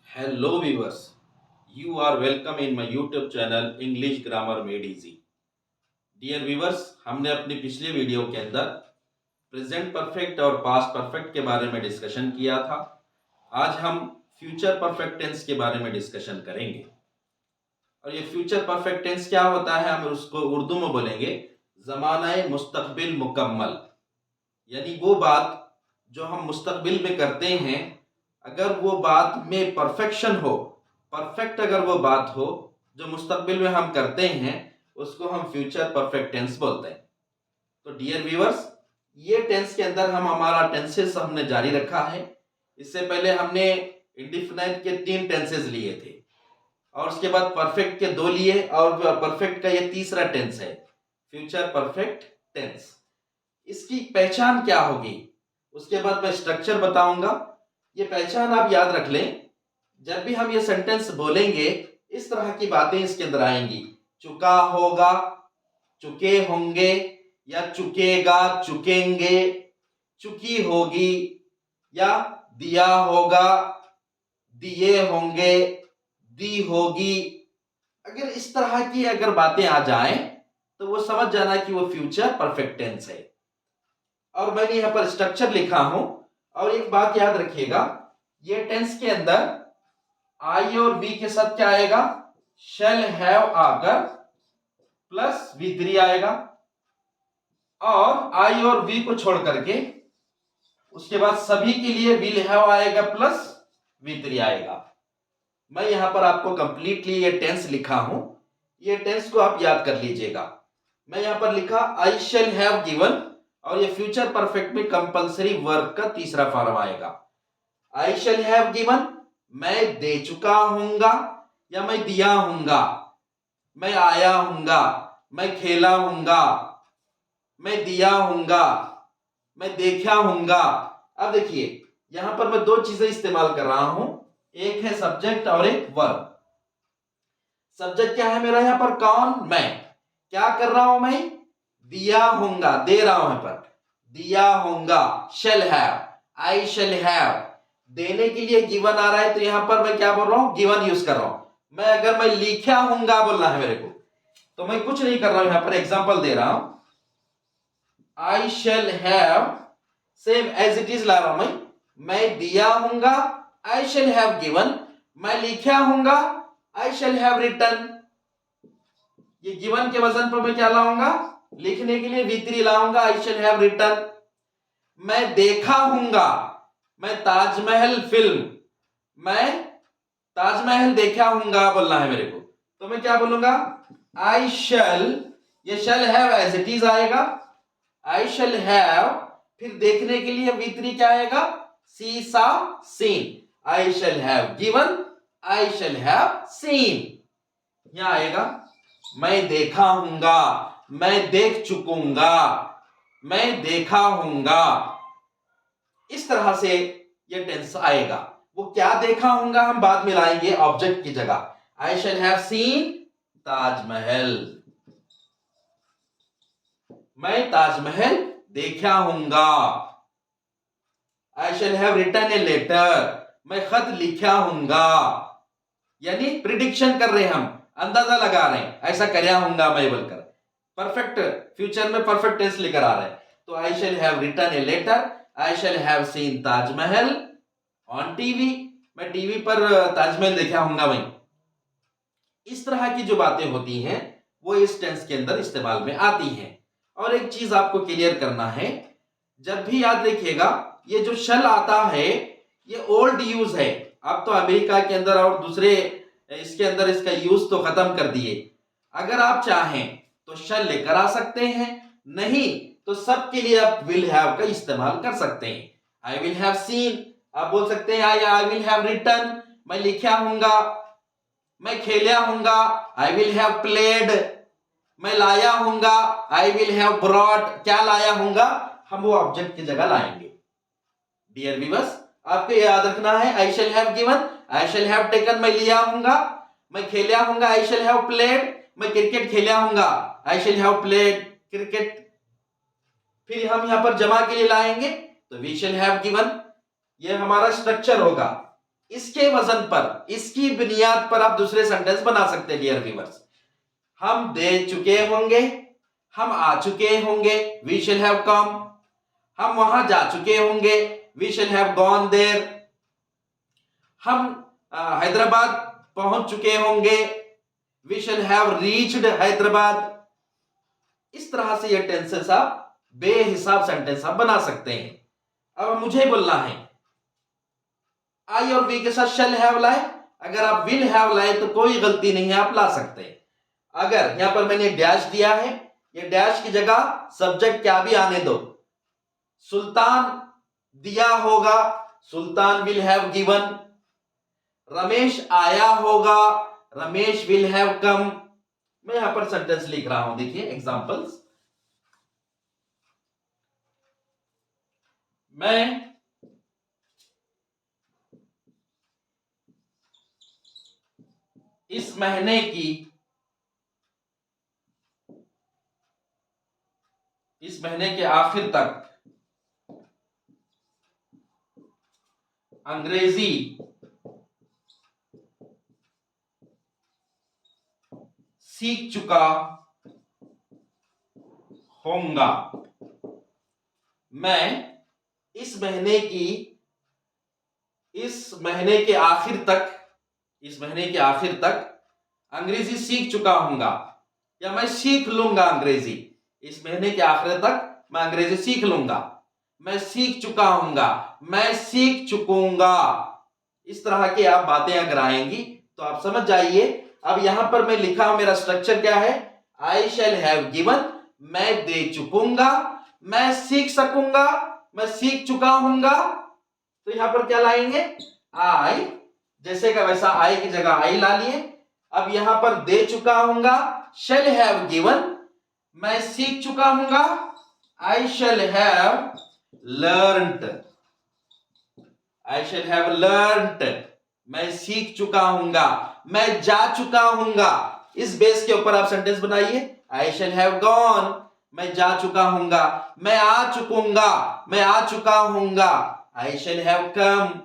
Hello viewers, you are welcome in my YouTube channel English Grammar Made Easy. Dear viewers, हमने अपनी पिछले video के अंदर present perfect और पास्ट परफेक्ट के बारे में डिस्कशन किया था। आज हम फ्यूचर परफेक्ट टेंस के बारे में डिस्कशन करेंगे। और ये फ्यूचर परफेक्ट टेंस क्या होता है, हम उसको उर्दू में बोलेंगे ज़माना-ए मुस्तकबिल मुकम्मल। यानी वो बात जो हम मुस्तकबिल में करते हैं, अगर वो बात में परफेक्शन हो, परफेक्ट अगर वो बात हो जो मुस्तकबिल में हम करते हैं, उसको हम फ्यूचर परफेक्ट टेंस बोलते हैं। तो डियर व्यूअर्स, ये टेंस के अंदर हम हमारा टेंसेस हमने जारी रखा है। इससे पहले हमने इंडिफिनाइट के 3 टेंसेस लिए थे और उसके बाद परफेक्ट के 2 लिए और परफेक्ट का ये तीसरा टेंस है, फ्यूचर परफेक्ट टेंस। इसकी पहचान क्या होगी, उसके बाद मैं स्ट्रक्चर बताऊंगा। ये पहचान आप याद रख लें, जब भी हम ये सेंटेंस बोलेंगे इस तरह की बातें इसके अंदर आएंगी। चुका होगा, चुके होंगे, या चुकेगा, चुकेंगे, चुकी होगी, या दिया होगा, दिए होंगे, दी होगी। अगर इस तरह की अगर बातें आ जाएं तो वो समझ जाना कि वो फ्यूचर परफेक्ट टेंस है। और मैंने यहां पर स्ट्रक्चर लिखा हूं। और एक बात याद रखिएगा, ये टेंस के अंदर आई और बी के साथ क्या आएगा, शैल हैव आकर प्लस V3 आएगा। और आई और बी को छोड़ करके उसके बाद सभी के लिए विल हैव आएगा प्लस V3 आएगा। मैं यहां पर आपको कंप्लीटली ये टेंस लिखा हूं, ये टेंस को आप याद कर लीजिएगा। मैं यहां पर लिखा आई शैल हैव गिवन, और ये फ्यूचर परफेक्ट में कंपलसरी वर्ब का तीसरा फॉर्म आएगा। आई शैल हैव गिवन, मैं दे चुका हूंगा या मैं दिया हूंगा, मैं आया हूंगा, मैं खेला हूंगा, मैं दिया हूंगा, मैं देखा हूंगा। अब देखिए यहां पर मैं 2 चीजें इस्तेमाल कर रहा हूं, एक है सब्जेक्ट और एक वर्ब। सब्जेक्ट क्या है मेरा यहां पर, कौन, मैं। क्या कर रहा हूं मैं, दिया होगा, दे रहा हूं यहां पर, दिया होगा, shall have, I shall have. देने के लिए गिवन आ रहा है तो यहां पर मैं क्या बोल रहा हूं, गिवन यूज कर रहा हूं। मैं अगर मैं लिखा हूंगा बोलना है मेरे को, तो मैं कुछ नहीं कर रहा हूं, यहां पर एग्जांपल दे रहा हूं। I shall have, same as it is ला रहा हूं मैं दिया हूंगा, आई शैल हैव गिवन, मैं लिखा हूंगा, आई शैल हैव रिटन। ये गिवन के वजन पर मैं क्या लाऊंगा, लिखने के लिए V3 लाऊंगा, आई शैल हैव रिटन। मैं देखा हूंगा, मैं ताजमहल फिल्म, मैं ताजमहल देखा हूंगा बोलना है मेरे को, तो मैं क्या बोलूंगा, आई शैल, ये shall have as it is आएगा, आई शैल हैव, फिर देखने के लिए V3 क्या आएगा, see saw seen, I shall have given, I shall have seen. यहां आएगा मैं देखा हूंगा, मैं देख चुकूंगा, मैं देखा हूंगा। इस तरह से ये टेंस आएगा। वो क्या देखा हूंगा हम बाद में लाएंगे ऑब्जेक्ट की जगह। I shall have seen Taj Mahal, मैं ताजमहल देखा हूंगा। I shall have written a letter, मैं खत लिखा हूंगा। यानी प्रिडिक्शन कर रहे हैं हम, अंदाजा लगा रहे हैं, ऐसा करया हूंगा मैं बोलकर परफेक्ट फ्यूचर में परफेक्ट टेंस लेकर आ रहे हैं। तो I shall have written a letter, I shall have seen Taj Mahal on TV, मैं टीवी पर ताजमहल देखा हूंगा मैं। इस तरह की जो बातें होती हैं वो इस टेंस के अंदर इस्तेमाल में आती हैं। और एक चीज आपको क्लियर करना है, जब भी याद रखिएगा ये जो शल आता है ये ओल्ड यूज है। अब तो अमेरिका के अंदर और दूसरे इसके अंदर इसका यूज तो खत्म कर दिए। अगर आप चाहें तो शल लेकर आ सकते हैं, नहीं तो सबके लिए आप विल हैव का इस्तेमाल कर सकते हैं। आई विल हैव सीन, आप बोल सकते हैं आई विल हैव रिटन, मैं लिखा हूंगा, मैं खेला हूंगा, आई विल हैव प्लेड, मैं लाया हूंगा, आई विल हैव ब्रॉट। क्या लाया हूंगा, हम वो ऑब्जेक्ट की जगह लाएंगे। डियर व्यूअर्स, आपको याद रखना है I shall have given, I shall have taken, मैं लिया हूंगा, मैं खेला हूंगा, आई शैल हैव प्लेड, मैं क्रिकेट खेला हूंगा, I shall have played cricket. फिर हम यहां पर जमा के लिए लाएंगे तो वी शैल हैव गिवन, ये हमारा स्ट्रक्चर होगा। इसके वजन पर, इसकी बुनियाद पर आप दूसरे सेंटेंस बना सकते हैं डियर व्यूअर्स। हम दे चुके होंगे, हम आ चुके होंगे, वी शैल हैव कम। हम वहां जा चुके होंगे, we shall have gone there. हम हैदराबाद पहुंच चुके होंगे, we shall have reached Hyderabad. इस तरह से ये टेंसेस आप बेहिसाब सेंटेंस आप बना सकते हैं। अब मुझे बोलना है, आई और वी के साथ शैल हैव लाए। अगर आप विल हैव लाए तो कोई गलती नहीं है, आप ला सकते हैं। अगर यहां पर मैंने डैश दिया है, ये डैश की जगह सब्जेक्ट क्या भी आने दो। सुल्तान दिया होगा, सुल्तान विल हैव गिवन। रमेश आया होगा, रमेश विल हैव कम। मैं यहां पर सेंटेंस लिख रहा हूं, देखिए एग्जांपल्स। मैं इस महीने के आखिर तक अंग्रेजी सीख चुका होऊंगा। मैं इस महीने के आखिर तक अंग्रेजी सीख चुका होऊंगा, या मैं सीख लूंगा अंग्रेजी। इस महीने के आखिर तक मैं अंग्रेजी सीख लूंगा। मैं सीख चुका होऊंगा, मैं सीख चुकूंगा। इस तरह की आप बातें अगर आएंगी तो आप समझ जाइए। अब यहां पर मैं लिखा हूं, मेरा स्ट्रक्चर क्या है, आई शैल हैव गिवन, मैं दे चुकूंगा, मैं सीख सकूंगा, मैं सीख चुका हूंगा। तो यहां पर क्या लाएंगे, आई, जैसे का वैसा आई की जगह आई ला लिए। अब यहां पर दे चुका हूंगा, शैल हैव गिवन, मैं सीख चुका हूंगा, I shall have learned. I shall have learned, मैं सीख चुका हूंगा, मैं जा चुका हूंगा। इस बेस के ऊपर आप सेंटेंस बनाइए। आई शैल हैव गॉन, मैं जा चुका हूंगा, मैं आ चुकूंगा, मैं आ चुका हूंगा। I shall have come.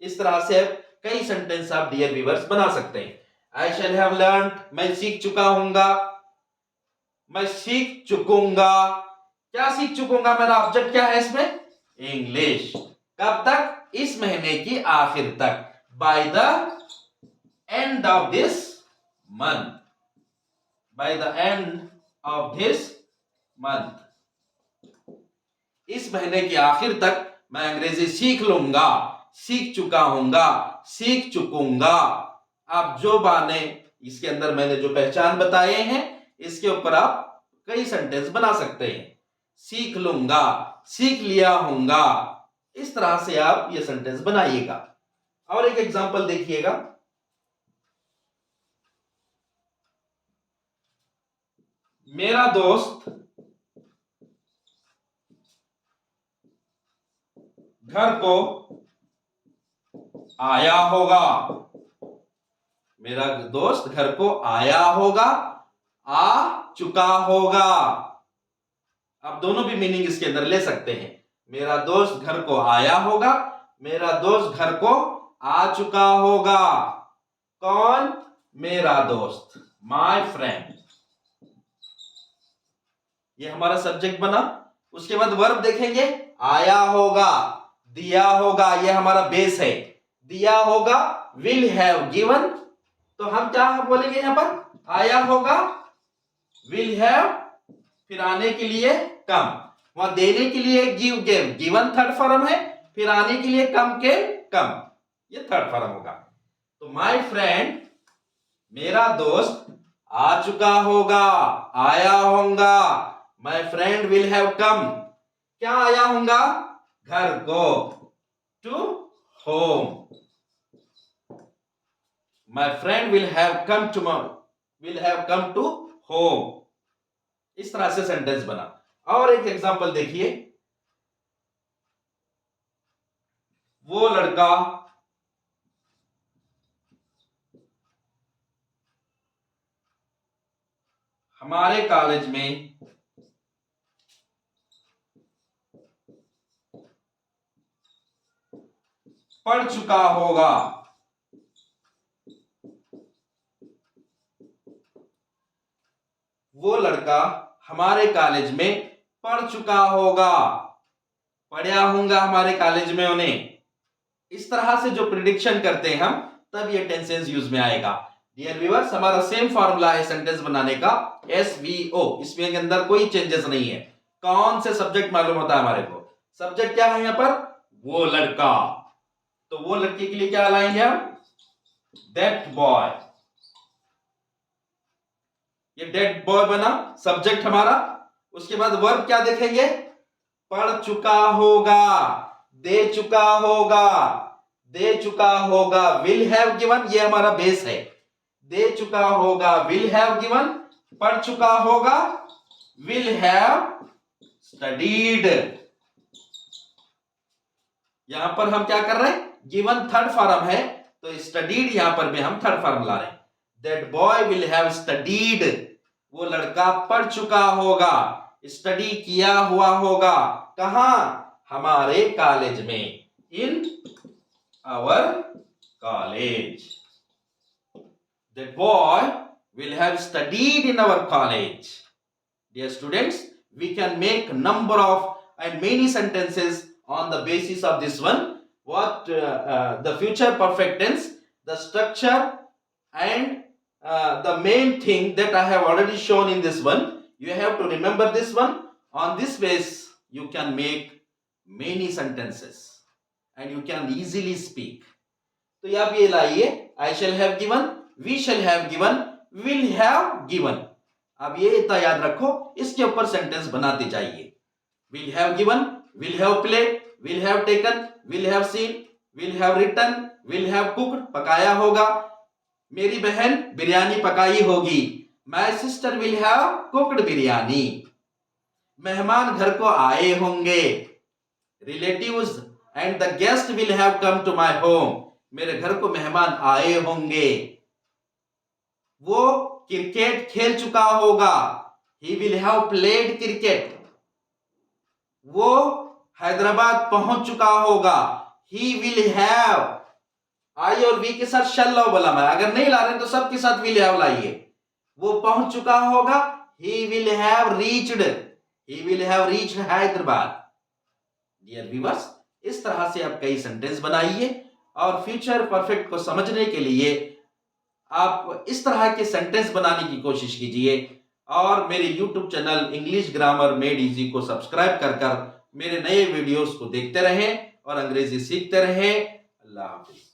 इस तरह से कई सेंटेंस आप डियर व्यूअर्स बना सकते हैं। आई शैल हैव लर्नड, मैं सीख चुका हूंगा, मैं सीख चुकूंगा। क्या सीख चुकूंगा, मेरा ऑब्जेक्ट क्या है इसमें, इंग्लिश। कब तक, इस महीने की आखिर तक, by the end of this month, by the end of this month. इस महीने की आखिर तक मैं अंग्रेजी सीख लूंगा, सीख चुका हूंगा, सीख चुकूंगा। आप जो बाने इसके अंदर मैंने जो पहचान बताए हैं, इसके ऊपर आप कई सेंटेंस बना सकते हैं। सीख लूंगा, सीख लिया हूंगा। इस तरह से आप ये सेंटेंस बनाइएगा। और एक एग्जांपल देखिएगा, मेरा दोस्त घर को आया होगा। मेरा दोस्त घर को आया होगा, आ चुका होगा। आप दोनों भी मीनिंग इसके अंदर ले सकते हैं। मेरा दोस्त घर को आया होगा, मेरा दोस्त घर को आ चुका होगा। कौन, मेरा दोस्त, माय फ्रेंड। ये हमारा सब्जेक्ट बना। उसके बाद वर्ब देखेंगे, आया होगा, दिया होगा, ये हमारा बेस है। दिया होगा, विल हैव गिवन। तो हम क्या बोलेंगे यहां पर, आया होगा, विल हैव, फिर आने के लिए कम। वहां देने के लिए give gave, given third form है, फिर आने के लिए कम के कम, ये थर्ड फॉर्म होगा। तो माय फ्रेंड, मेरा दोस्त आ चुका होगा, आया होगा। My friend will have come, क्या आया होगा, घर को, to home. My friend will have come to home. इस तरह से सेंटेंस बना। और एक एग्जांपल देखिए, वो लड़का हमारे कॉलेज में पढ़ चुका होगा। वो लड़का हमारे कॉलेज में पढ़ चुका होगा, पढ़ा होगा हमारे कॉलेज में उन्हें। इस तरह से जो प्रिडिक्शन करते हैं हम, तब ये टेंसेस यूज में आएगा। डियर व्यूअर्स, हमारा सेम फॉर्मूला है सेंटेंस बनाने का, SVO। इसमें के अंदर कोई चेंजेस नहीं है। कौन से सब्जेक्ट मालूम होता है हमारे को? सब्जेक्ट क्या है यहाँ पर? वो लड़का। तो वो लड़के के लिए क्या लाएंगे हम? That boy. ये दैट बॉय बना सब्जेक्ट हमारा। उसके बाद वर्ब क्या देखेंगे? पढ़ चुका होगा, दे चुका होगा, दे चुका होगा। विल हैव गिवन, ये हमारा बेस है। दे चुका होगा, विल हैव गिवन। पढ़ चुका होगा, विल हैव स्टडीड। यहां पर हम क्या कर रहे हैं? गिवन थर्ड फॉर्म है, तो स्टडीड यहां पर भी हम थर्ड फॉर्म ला रहे हैं। That boy will have studied. वो लड़का पढ़ चुका होगा, स्टडी किया हुआ होगा। कहां? हमारे कॉलेज में, in our college. That boy will have studied in our college. Dear students, we can make number of and many sentences on the basis of this one. What the future perfect tense, the structure, and the main thing that I have already shown in this one. You have to remember this one. On this base, you can make many sentences and you can easily speak. तो आप ये लाइए, I shall have given, we shall have given, will have given। अब ये इतना याद रखो, इसके ऊपर सेंटेंस बनाते जाइए। will have given, will have played, will have taken, will have seen, will have written, will have cooked, पकाया होगा। मेरी बहन बिरयानी पकाई होगी। My sister will have cooked biryani. मेहमान घर को आए होंगे। Relatives and the guest will have come to my home। मेरे घर को मेहमान आए होंगे। वो क्रिकेट खेल चुका होगा। He will have played cricket। वो हैदराबाद पहुंच चुका होगा। He will have। आई और वी के साथ शल लो बोला मैं, अगर नहीं ला रहे तो सबके साथ will have लाइए। वो पहुंच चुका होगा। He will have reached। He will have reached Hyderabad. Dear viewers, इस तरह से आप कई सेंटेंस बनाइए और फ्यूचर परफेक्ट को समझने के लिए आप इस तरह के सेंटेंस बनाने की कोशिश कीजिए और मेरे YouTube channel English grammar made easy को सब्सक्राइब कर मेरे नए वीडियोस को देखते रहें और अंग्रेजी सीखते रहें। अल्लाह हाफिज।